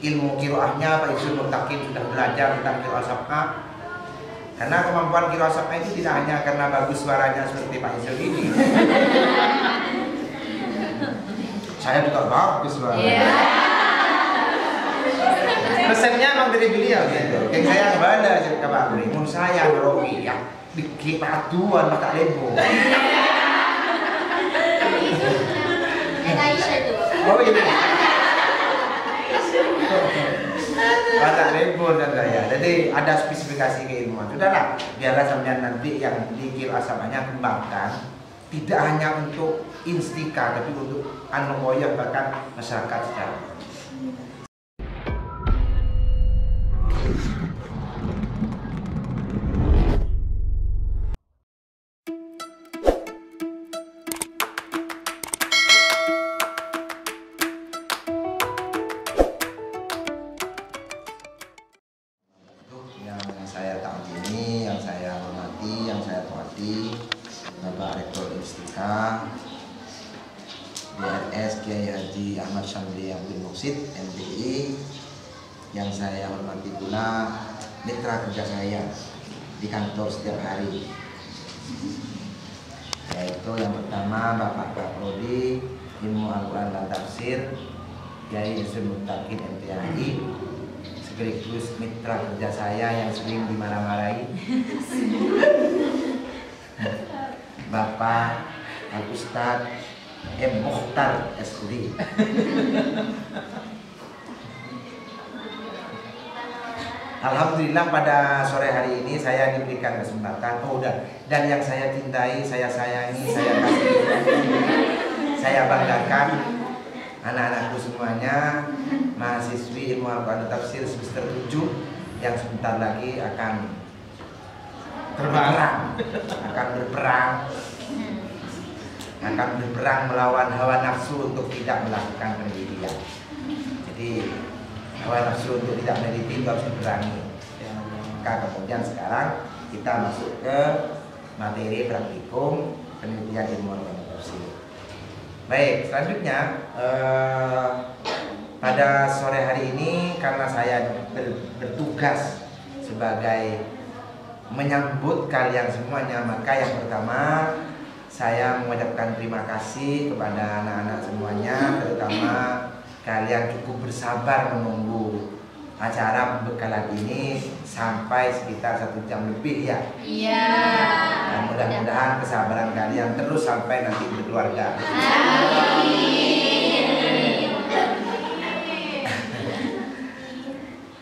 ilmu kiroahnya Pak Izul Mutakin sudah belajar tentang kiroah sab'ah. Karena kemampuan kiroah sab'ah itu tidak hanya karena bagus suaranya seperti Pak Izul ini. Saya juga bagus suaranya. Resepnya emang dari beliau gitu. Kayak saya bala cerita Pak Buri, mun saya ngerowi ya dikit paduan mata lebo. Oh ini. Mata lebo dan saya. Jadi ada spesifikasi keilmuan. Sudahlah, biarlah sampean nanti yang di kiroah sab'ahnya kembangkan. Tidak hanya untuk instika, tapi untuk anokoyah bahkan masyarakat secara. Yang saya taati, yang saya hormati, yang saya taati, Bapak Rektor Instika DRS Kiai Haji Ahmad Syamli Abdul Muksid MPI, yang saya hormati pula mitra kerja saya di kantor setiap hari, yaitu yang pertama Bapak Kaprodi Ilmu Al-Quran dan Tafsir Kiai Izul Mutakin MPI, sekaligus mitra kerja saya yang sering dimarah-marahi Bapak Al-Ustadz M. Mukhtar SD. Alhamdulillah pada sore hari ini saya diberikan kesempatan. Dan yang saya cintai, saya sayangi, saya kasih, saya banggakan anak-anakku semuanya, mahasiswi ilmu Al-Quran dan Tafsir semester 7 yang sebentar lagi akan berperang melawan hawa nafsu untuk tidak melakukan penelitian. Jadi hawa nafsu untuk tidak meneliti harus diperangi. Maka kemudian sekarang kita masuk ke materi praktikum penelitian ilmu Al-Quran dan Tafsir. Baik, selanjutnya pada sore hari ini karena saya bertugas sebagai menyambut kalian semuanya, maka yang pertama saya mengucapkan terima kasih kepada anak-anak semuanya, terutama kalian cukup bersabar menunggu acara pembekalan ini sampai sekitar 1 jam lebih ya. Iya. Dan mudah-mudahan kesabaran kalian terus sampai nanti berkeluarga.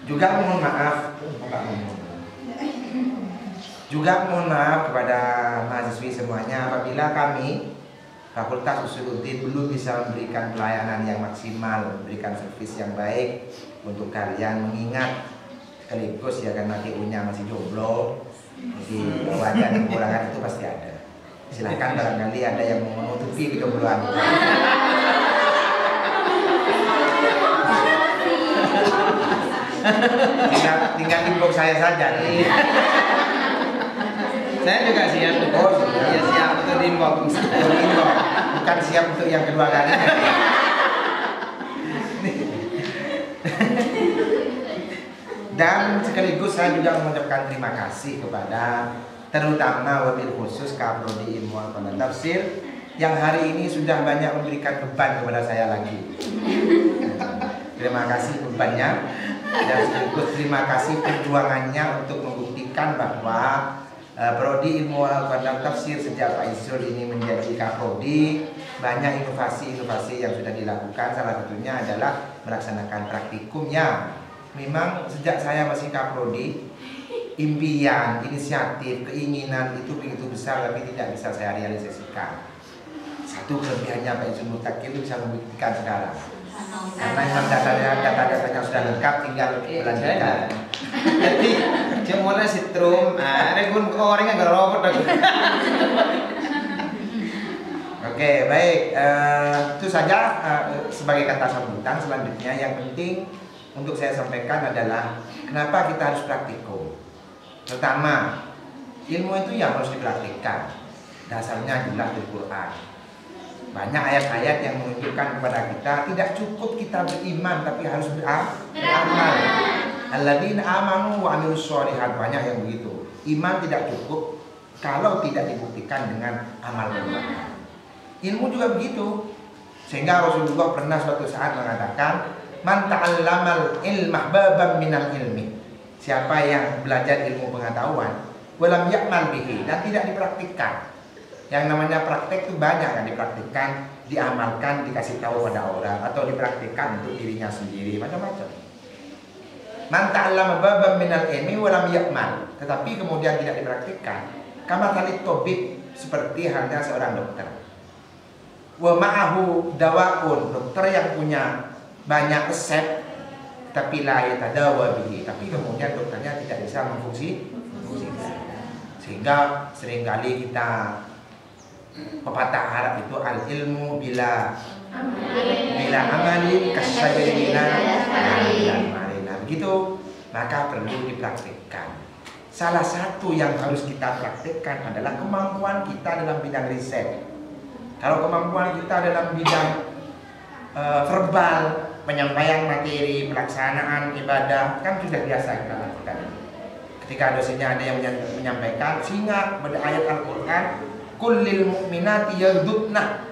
Juga mohon maaf kepada mahasiswi semuanya apabila kami Fakultas Usuluddin belum bisa memberikan pelayanan yang maksimal, memberikan servis yang baik untuk kalian, mengingat sekaligus ya karena TU-nya masih jomblo, jadi wajar kekurangan itu pasti ada. Silahkan barangkali ada yang mau menutupi kejombloan. tinggal inbox saya saja. Saya juga siap. Oh, ya siap untuk inbox. Bukan siap untuk yang kedua kalinya. Dan sekaligus saya juga mengucapkan terima kasih kepada terutama wabil khusus Kaprodi Ilmu Al-Quran dan Tafsir yang hari ini sudah banyak memberikan beban kepada saya lagi. Terima kasih bebannya dan sekaligus terima kasih perjuangannya untuk membuktikan bahwa Prodi Ilmu Al-Quran dan Tafsir sejak Pak Izul ini menjadi Kaprodi, banyak inovasi-inovasi yang sudah dilakukan. Salah satunya adalah melaksanakan praktikumnya. Memang sejak saya masih Kaprodi, impian, inisiatif, keinginan itu begitu besar tapi tidak bisa saya realisasikan. Satu kelebihannya Pak Izul Mutakin itu bisa membuktikan sekarang. Karena memang data-datanya sudah lengkap, tinggal melanjutkan. Jadi cemona sitrum, regun orangnya gak robot aku. Oke, baik. Itu saja sebagai kata sambutan. Selanjutnya yang penting untuk saya sampaikan adalah kenapa kita harus praktikum. Pertama, ilmu itu yang harus dipraktikkan. Dasarnya jelas di Quran. Banyak ayat-ayat yang menunjukkan kepada kita tidak cukup kita beriman tapi harus beramal. beramal. Alladzina amanu wa amilus sholihat, banyak yang begitu. Iman tidak cukup kalau tidak dibuktikan dengan amal perbuatan. Ilmu juga begitu. Sehingga Rasulullah pernah suatu saat mengatakan, man ta'allamal ilmah babam minal ilmi. Siapa yang belajar ilmu pengetahuan, walam ya'mal bihi, dan tidak dipraktikkan. Yang namanya praktek itu banyak kan, dipraktikkan, diamalkan, dikasih tahu pada orang, atau dipraktikkan untuk dirinya sendiri, macam-macam. Man ta'allama babam minal ilmi walam ya'mal, tetapi kemudian tidak dipraktikkan, kama talit tobib, seperti halnya seorang dokter. Wa ma'ahu dawaun, dokter yang punya banyak resep tapi la yatadawa bihi, tapi kemudian dokternya tidak bisa memfungsikan. Sehingga seringkali kita pepatah Arab itu al ilmu bila amali kasyajari bila marina, begitu, maka perlu dipraktikkan. Salah satu yang harus kita praktikkan adalah kemampuan kita dalam bidang riset. Kalau kemampuan kita dalam bidang verbal, penyampaian materi, pelaksanaan ibadah, kan sudah biasa kita lakukan. Ketika dosennya ada yang menyampaikan, sehingga pada ayat Al-Quran, kullil mu'minati yaghdudna,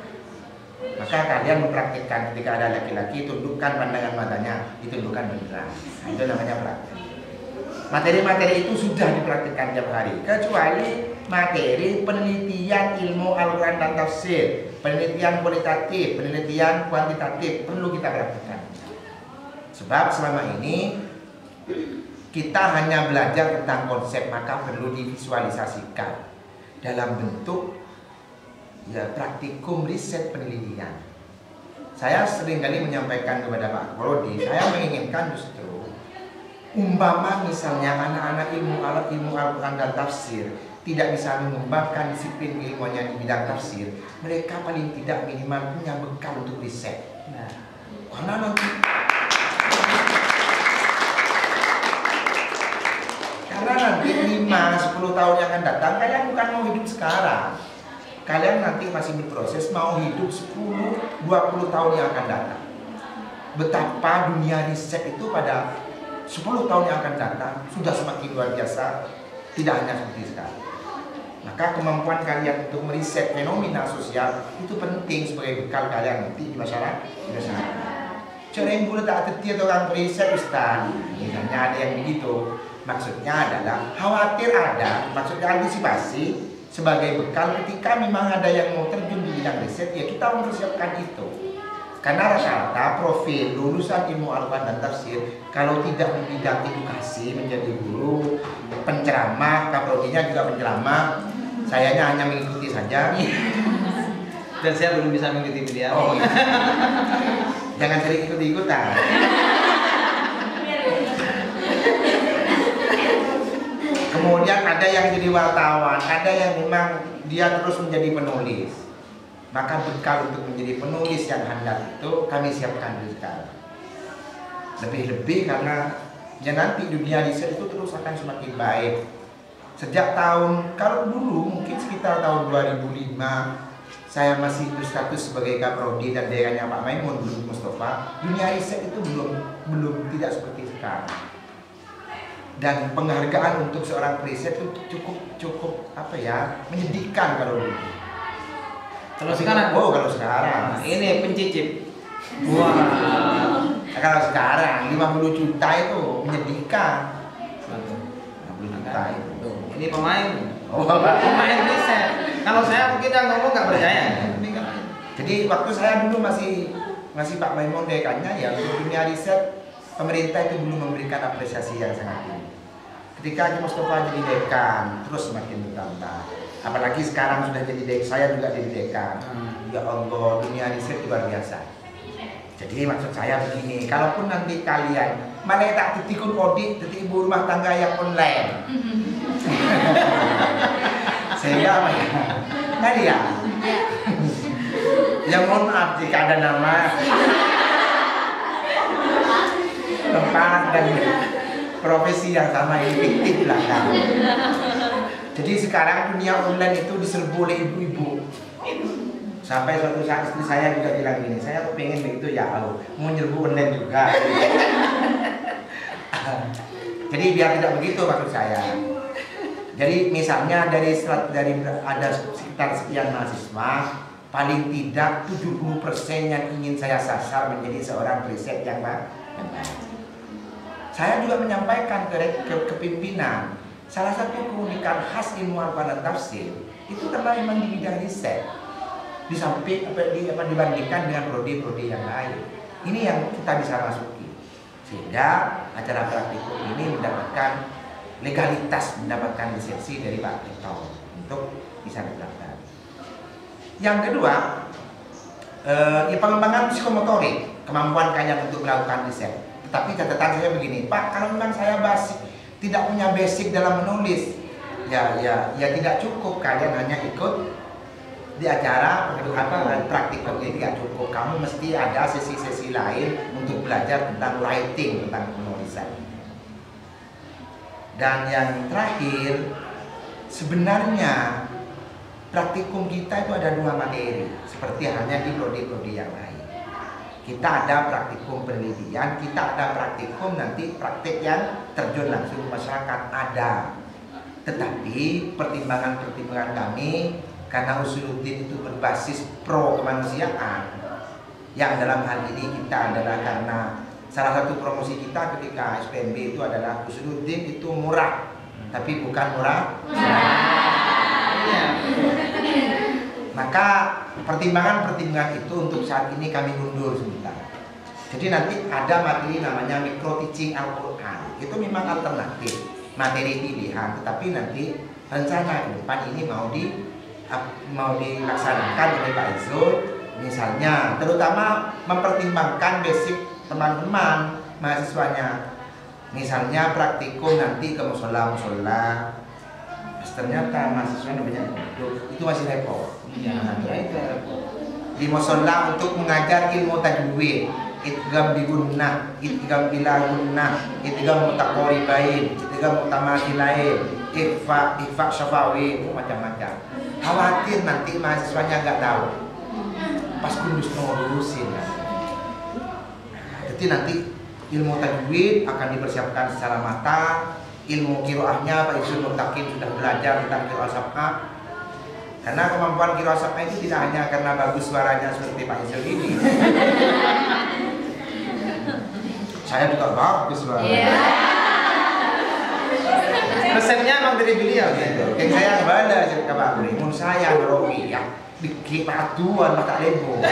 maka kalian mempraktikkan ketika ada laki-laki, tundukkan pandangan matanya, ditundukkan beneran. Nah, itu namanya praktik. Materi-materi itu sudah dipraktikkan tiap hari, kecuali materi penelitian ilmu Al-Quran dan tafsir, penelitian kualitatif, penelitian kuantitatif, perlu kita praktikkan. Sebab selama ini kita hanya belajar tentang konsep, maka perlu divisualisasikan dalam bentuk ya praktikum riset penelitian. Saya seringkali menyampaikan kepada Pak Prodi, saya menginginkan justru umpama misalnya anak-anak ilmu Al-Quran dan tafsir tidak bisa mengembangkan disiplin ilmunya di bidang tafsir, mereka paling tidak minimal punya bekal untuk riset. Nah, karena nanti 5-10 tahun yang akan datang, kalian bukan mau hidup sekarang. Kalian nanti masih berproses mau hidup 10-20 tahun yang akan datang. Betapa dunia riset itu pada 10 tahun yang akan datang sudah semakin luar biasa, tidak hanya seperti sekarang. Maka kemampuan kalian untuk meriset fenomena sosial itu penting sebagai bekal kalian nanti di masyarakat. Cereng gula tak tertiap orang riset Ustaz. Misalnya ada yang begitu. Maksudnya adalah khawatir ada, maksudnya antisipasi sebagai bekal ketika memang ada yang mau terjun di bidang riset, ya kita mempersiapkan itu. Karena rata-rata profil lulusan ilmu Al-Quran dan tafsir kalau tidak di bidang edukasi, menjadi guru, penceramah, kaprodinya juga penceramah, sayanya hanya mengikuti saja. Dan saya belum bisa mengikuti beliau. Oh, iya. Jangan sering ikut-ikutan. Kemudian ada yang jadi wartawan, ada yang memang dia terus menjadi penulis. Maka bekal untuk menjadi penulis yang handal itu kami siapkan dari sekarang. Lebih-lebih karena ya nanti dunia riset itu terus akan semakin baik. Sejak tahun, kalau dulu mungkin sekitar tahun 2005 saya masih berstatus sebagai kaprodi dan daerahnya Pak Maimun belum Mustafa, dunia riset itu belum tidak seperti sekarang. Dan penghargaan untuk seorang riset itu cukup apa ya, menyedihkan kalau dulu. Kalau sekarang? Oh, kalau sekarang. Ini pencicip. Wah. Nah, kalau sekarang 50 juta itu menyedihkan. 50 juta itu. Ini pemain. Oh, pemain riset. Kalau saya mungkin yang ngomong nggak percaya. Jadi waktu saya dulu masih Pak Maimun dekannya, ya untuk dunia riset pemerintah itu belum memberikan apresiasi yang sangat tinggi. Ketika Haji Mustafa jadi dekan, terus semakin bertambah. Apalagi sekarang sudah jadi dekan, saya juga jadi dekan. Ya Allah, dunia riset luar biasa. Jadi maksud saya begini, kalaupun nanti kalian mana tak titikun audit, titik ibu rumah tangga yang online, sehingga apa ya? Kalian, ya mohon maaf jika ada nama, tempat dan profesi yang sama, ini fiktif lah kan. Jadi sekarang dunia online itu diserbu oleh ibu-ibu. Sampai suatu saat istri saya juga bilang gini, saya pengen begitu ya, mau nyerbu online juga. Jadi biar tidak begitu maksud saya. Jadi misalnya dari ada sekitar sekian mahasiswa, paling tidak 70% yang ingin saya sasar menjadi seorang riset yang baik. Saya juga menyampaikan ke pimpinan, salah satu keunikan khas ilmu Al-Quran dan tafsir itu karena memang di bidang riset, dibandingkan dengan prodi-prodi yang lain. Ini yang kita bisa masuki, sehingga acara praktikum ini mendapatkan legalitas, mendapatkan lisensi dari Pak Rektor untuk bisa diterapkan. Yang kedua, pengembangan psikomotorik, kemampuan kalian untuk melakukan riset. Tetapi catatan saya begini, Pak, kalau memang saya tidak punya basic dalam menulis, ya tidak cukup kalian hanya ikut di acara praktikum ini, tidak cukup. Kamu mesti ada sesi-sesi lain untuk belajar tentang writing, tentang penulisan. Dan yang terakhir, sebenarnya praktikum kita itu ada 2 materi, seperti halnya di prodi-prodi yang lain. Kita ada praktikum penelitian, kita ada praktikum nanti praktik yang terjun langsung ke masyarakat, ada. Tetapi pertimbangan-pertimbangan kami, karena Usuluddin itu berbasis pro kemanusiaan, yang dalam hal ini kita adalah karena salah satu promosi kita ketika SPMB itu adalah Usuluddin itu murah, tapi bukan murah. Maka pertimbangan-pertimbangan itu untuk saat ini kami undur sebentar. Jadi nanti ada materi namanya micro teaching Al-Quran. Itu memang alternatif, materi pilihan. Tetapi nanti rencana ke depan ini mau dilaksanakan oleh Pak Izul. Misalnya, terutama mempertimbangkan basic teman-teman mahasiswanya. Misalnya praktikum nanti ke musola. Ternyata mahasiswanya banyak itu masih repot. Di musola untuk mengajar ilmu tajwid, idgham bi gunnah, idgham bila gunnah, idgham mutaqaribain, idgham mutamathilain, ikhfa syafawi, macam-macam. Khawatir nanti mahasiswanya nggak tahu. Pas kudus ngurusin. Jadi nanti ilmu tajwid akan dipersiapkan secara matang. Ilmu qiraahnya Pak Izul Murtakin sudah belajar tentang qiraah sab'ah. Karena kemampuan qiraah sab'ah itu tidak hanya karena bagus suaranya seperti Pak Izul ini. Saya juga bagus suaranya. Resepnya emang dari beliau gitu. Yang saya bala ke Pak Buri, mun saya ngerowi ya dikit patuan mata lebo.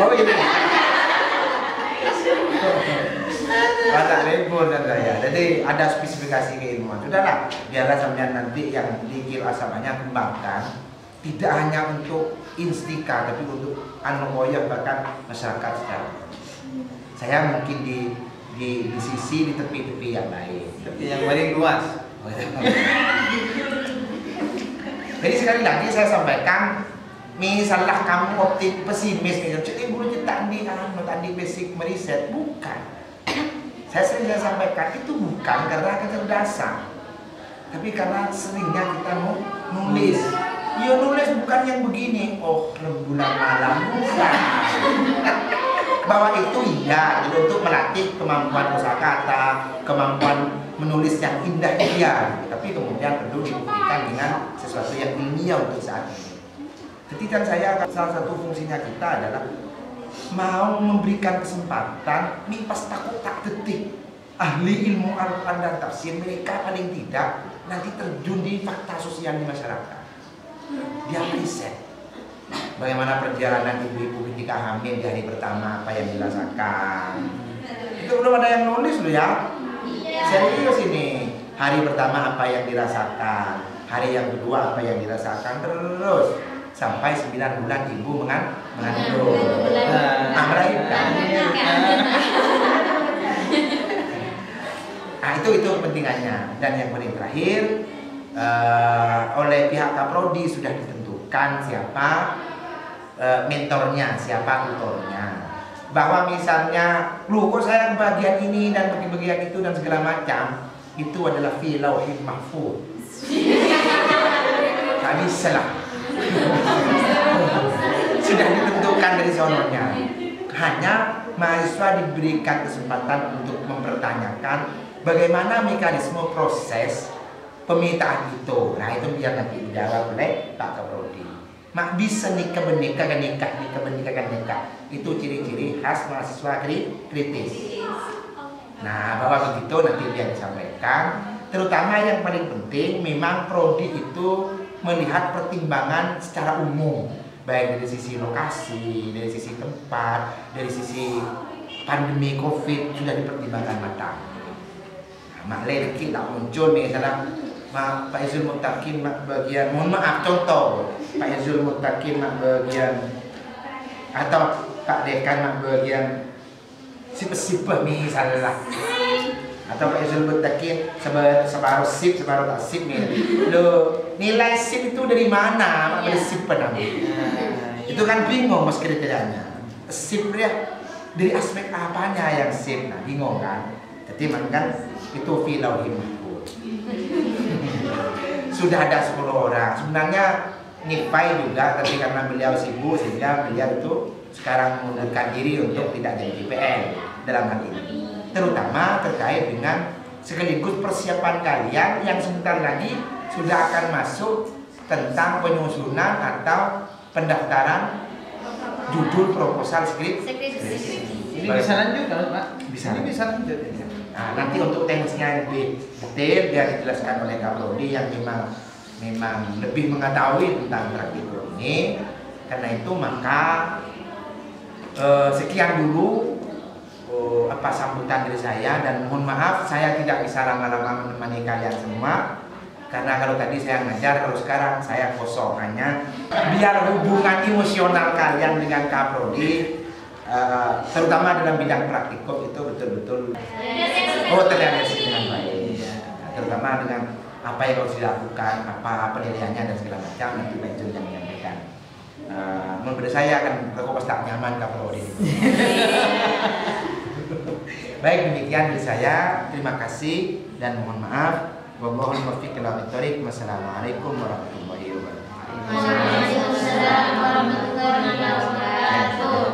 Oh ini. Mata lebo dan saya. Jadi ada spesifikasi keilmuan. Sudahlah, biarlah sampean nanti yang di qiraah sab'ahnya kembangkan. Tidak hanya untuk instika, tapi untuk anokoyah bahkan masyarakat secara. Saya mungkin di sisi di tepi-tepi yang lain, Tapi yang paling luas. Jadi sekali lagi saya sampaikan, misalnya kamu pesimis, jadi guru kita tadi basic meriset, bukan. Saya sampaikan itu bukan karena kecerdasan, tapi karena seringnya kita mau nulis. Ya nulis bukan yang begini, oh rembulan malam, bukan. Bahwa itu iya, untuk melatih kemampuan kosakata, kemampuan menulis yang indah iya, tapi kemudian perlu dibuktikan dengan sesuatu yang ilmiah untuk saat ini. Jadi kan saya salah satu fungsinya kita adalah mau memberikan kesempatan nih pas takut tak detik ahli ilmu Al-Quran dan tafsir, mereka paling tidak nanti terjun di fakta sosial di masyarakat. Dia riset bagaimana perjalanan ibu-ibu ketika hamil di hari pertama, apa yang dirasakan. Itu belum ada yang nulis loh ya. Serius ini. Hari pertama apa yang dirasakan, hari yang kedua apa yang dirasakan, terus sampai 9 bulan ibu mengandung. Melahirkan. Nah itu kepentingannya. Dan yang paling terakhir, oleh pihak Kaprodi sudah ditentukan siapa mentornya, siapa tutornya. Bahwa misalnya, lu kok saya bagian ini dan bagian itu dan segala macam, itu adalah fi lauhil mahfuz. Kami salah. Sudah ditentukan bukan dari sononya. Hanya mahasiswa diberikan kesempatan untuk mempertanyakan bagaimana mekanisme proses pemintaan itu. Nah itu biar nanti dijawab oleh Pak Kaprodi. Mak bisa nikah menikah kan nikah. Itu ciri-ciri khas mahasiswa kritis. Nah bahwa begitu nanti dia disampaikan. Terutama yang paling penting memang prodi itu melihat pertimbangan secara umum, baik dari sisi lokasi, dari sisi tempat, dari sisi pandemi COVID sudah dipertimbangkan matang. Nah, Mak Lerki tak muncul nih salah Pak Izul Mutakin mak bagian, mohon maaf contoh Pak Izul Mutakin mak bagian atau Pak Dekan mak bagian sip-sip misalnya, atau Pak Izul Mutakin separuh sip separuh tak sip nih. Lo nilai sip itu dari mana? Mak beli sip penang. Itu kan bingung mas kriterianya. Sip dia dari aspek apanya yang sip? Nah bingung kan? Jadi kan itu filauhim sudah ada 10 orang. Sebenarnya Nifai juga, tapi karena beliau sibuk sehingga beliau itu sekarang mengundurkan diri untuk tidak jadi DPL dalam hal ini. Terutama terkait dengan sekaligus persiapan kalian yang sebentar lagi sudah akan masuk tentang penyusunan atau pendaftaran judul proposal skrip. Ini bisa lanjut kan Pak? Bisa. Ini bisa lanjut. Nah, nanti untuk teknisnya lebih detail biar dijelaskan oleh Kaprodi yang memang lebih mengetahui tentang praktikum ini. Karena itu maka sekian dulu apa sambutan dari saya, dan mohon maaf saya tidak bisa lama-lama menemani kalian semua karena kalau tadi saya ngajar, kalau sekarang saya kosong. Hanya biar hubungan emosional kalian dengan Kaprodi terutama dalam bidang praktikum itu betul-betul terrealisasi dengan baik, terutama dengan apa yang harus dilakukan, apa penilaiannya dan segala macam. Nanti Pak Jun yang menyampaikan. Menurut saya akan berkopas tak nyaman Kaprodi. Baik, demikian dari saya. Terima kasih dan mohon maaf. Wabillahi taufiq wal hidayah. Wassalamualaikum warahmatullahi wabarakatuh. Waalaikumsalam warahmatullahi wabarakatuh.